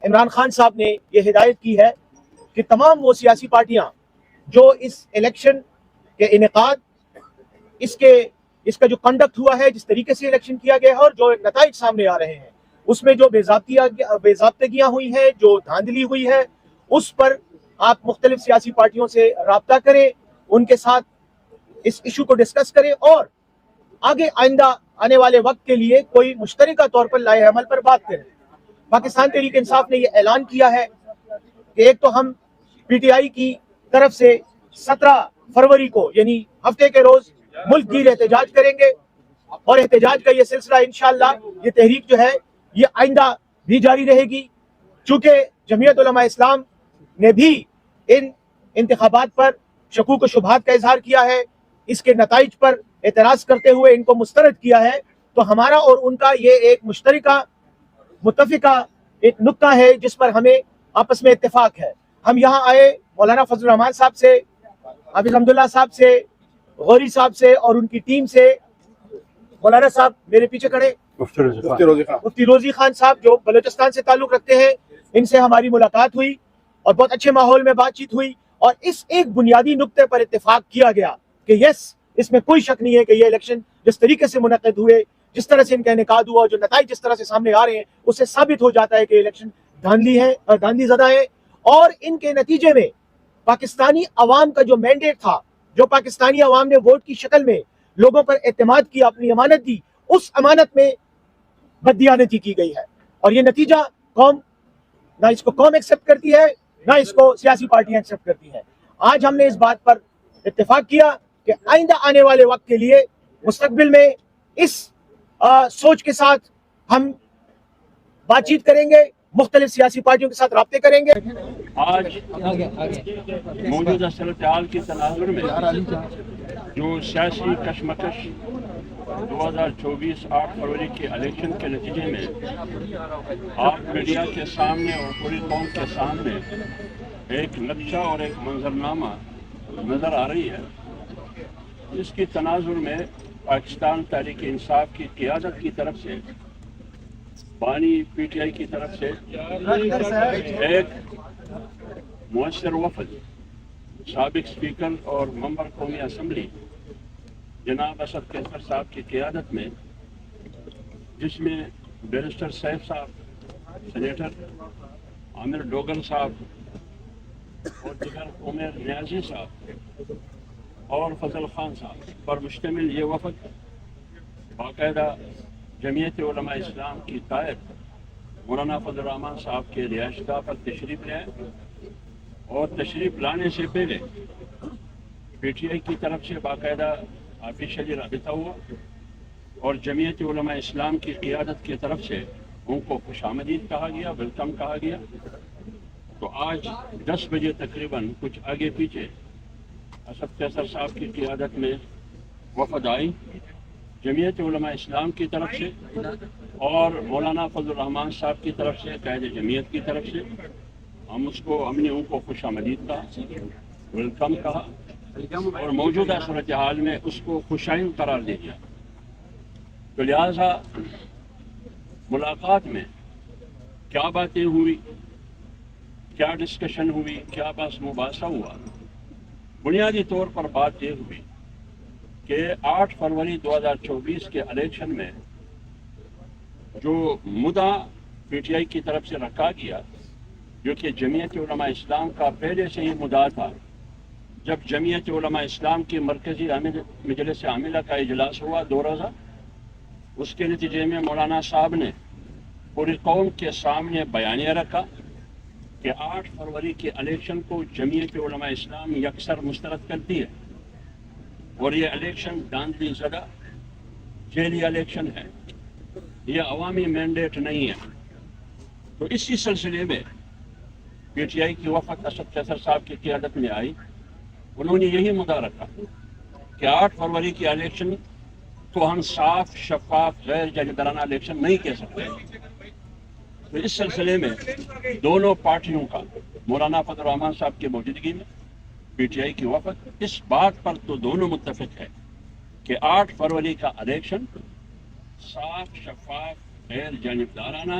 عمران خان صاحب نے یہ ہدایت کی ہے کہ تمام وہ سیاسی پارٹیاں جو اس الیکشن کے انعقاد اس کا جو کنڈکٹ ہوا ہے، جس طریقے سے الیکشن کیا گیا ہے اور جو نتائج سامنے آ رہے ہیں، اس میں جو بے ضابطگیاں ہوئی ہیں، جو دھاندلی ہوئی ہے، اس پر آپ مختلف سیاسی پارٹیوں سے رابطہ کریں، ان کے ساتھ اس ایشو کو ڈسکس کریں اور آگے آئندہ آنے والے وقت کے لیے کوئی مشترکہ طور پر لائحہ عمل پر بات کریں۔ پاکستان تحریک انصاف نے یہ اعلان کیا ہے کہ ایک تو ہم پی ٹی آئی کی طرف سے 17 فروری کو یعنی ہفتے کے روز ملک گیر احتجاج کریں گے، اور احتجاج کا یہ سلسلہ انشاءاللہ یہ تحریک جو ہے یہ آئندہ بھی جاری رہے گی، چونکہ جمعیت علماء اسلام نے بھی ان انتخابات پر شکوک و شبہات کا اظہار کیا ہے، اس کے نتائج پر اعتراض کرتے ہوئے ان کو مسترد کیا ہے۔ تو ہمارا اور ان کا یہ ایک مشترکہ متفقہ ایک نقطہ ہے جس پر ہمیں آپس میں اتفاق ہے۔ ہم یہاں آئے مولانا فضل الرحمان صاحب سے، حافظ حمداللہ صاحب سے، غوری صاحب سے اور ان کی ٹیم سے، مولانا صاحب میرے پیچھے کھڑے، مفتی روزی خان صاحب جو بلوچستان سے تعلق رکھتے ہیں، ان سے ہماری ملاقات ہوئی اور بہت اچھے ماحول میں بات چیت ہوئی، اور اس ایک بنیادی نقطے پر اتفاق کیا گیا کہ یس، اس میں کوئی شک نہیں ہے کہ یہ الیکشن جس طریقے سے منعقد ہوئے، جس طرح سے ان کا انعقاد ہوا، جو نتائج جس طرح سے سامنے آ رہے ہیں، اس سے ثابت ہو جاتا ہے کہ الیکشن دھاندلی زدہ ہے، اور ان کے نتیجے میں پاکستانی عوام کا جو مینڈیٹ تھا، جو پاکستانی عوام نے ووٹ کی شکل میں لوگوں پر اعتماد کیا، اپنی امانت دی، اس امانت میں بددیانتی کی گئی ہے، اور یہ نتیجہ نہ اس کو قوم ایکسپٹ کرتی ہے، نہ اس کو سیاسی پارٹیاں ایکسپٹ کرتی ہیں۔ آج ہم نے اس بات پر اتفاق کیا کہ آئندہ آنے والے وقت کے لیے مستقبل میں اس سوچ کے ساتھ ہم بات چیت کریں گے، مختلف سیاسی پارٹیوں کے ساتھ رابطے کریں گے۔ آج موجودہ صورتحال کی تناظر میں جو سیاسی کشمکش 2024 8 فروری کے الیکشن کے نتیجے میں آپ میڈیا کے سامنے اور پوری قوم کے سامنے ایک نقشہ اور ایک منظرنامہ نظر آ رہی ہے، اس کی تناظر میں پاکستان تحریک انصاف کی قیادت کی طرف سے، بانی پی ٹی آئی کی طرف سے ایک مؤثر وفد سابق اسپیکر اور ممبر قومی اسمبلی جناب اسد کیسر صاحب کی قیادت میں، جس میں بیرسٹر سیف صاحب، سینیٹر عامر ڈوگل صاحب اور دیگر عمر نیازی صاحب اور فضل خان صاحب پر مشتمل یہ وفد باقاعدہ جمعیت علماء اسلام کی قائد مولانا فضل الرحمان صاحب کے رہائش گاہ پر تشریف لائے، اور تشریف لانے سے پہلے پی ٹی آئی کی طرف سے باقاعدہ آفیشلی رابطہ ہوا، اور جمعیت علماء اسلام کی قیادت کی طرف سے ان کو خوش آمدید کہا گیا، ویلکم کہا گیا۔ تو آج 10 بجے تقریباً کچھ آگے پیچھے اسد کیسر صاحب کی قیادت میں وفد آئی جمعیت علماء اسلام کی طرف سے، اور مولانا فضل الرحمان صاحب کی طرف سے، قائد جمعیت کی طرف سے ہم نے ان کو خوش آمدید کہا، ویلکم کہا، اور موجودہ صورتحال میں اس کو خوشائن قرار دے دیا۔ تو لہٰذا ملاقات میں کیا باتیں ہوئی، کیا ڈسکشن ہوئی، کیا بحث مباحثہ ہوا، بنیادی طور پر بات یہ ہوئی کہ 8 فروری 2024 کے الیکشن میں جو مدعا پی ٹی آئی کی طرف سے رکھا گیا، جو کہ جمعیت علماء اسلام کا پہلے سے ہی مدعا تھا، جب جمعیت علماء اسلام کی مرکزی مجلس عاملہ کا اجلاس ہوا 2 روزہ، اس کے نتیجے میں مولانا صاحب نے پوری قوم کے سامنے بیانیہ رکھا کہ 8 فروری کے الیکشن کو جمعیت علماء اسلام یکسر مسترد کرتی ہے، اور یہ الیکشن دھاندلی زدہ جیلی الیکشن ہے، یہ عوامی مینڈیٹ نہیں ہے۔ تو اسی سلسلے میں پی ٹی آئی کی وفد اسد کیسر صاحب کی قیادت میں آئی، انہوں نے یہی مدعا رکھا کہ 8 فروری کی الیکشن کو ہم صاف، شفاف، غیر جانبدارانہ الیکشن نہیں کہہ سکتے۔ تو اس سلسلے میں دونوں پارٹیوں کا مولانا فضل الرحمان صاحب کی موجودگی میں پی ٹی آئی کی وفد اس بات پر تو دونوں متفق ہے کہ 8 فروری کا الیکشن صاف، شفاف، غیر جانبدارانہ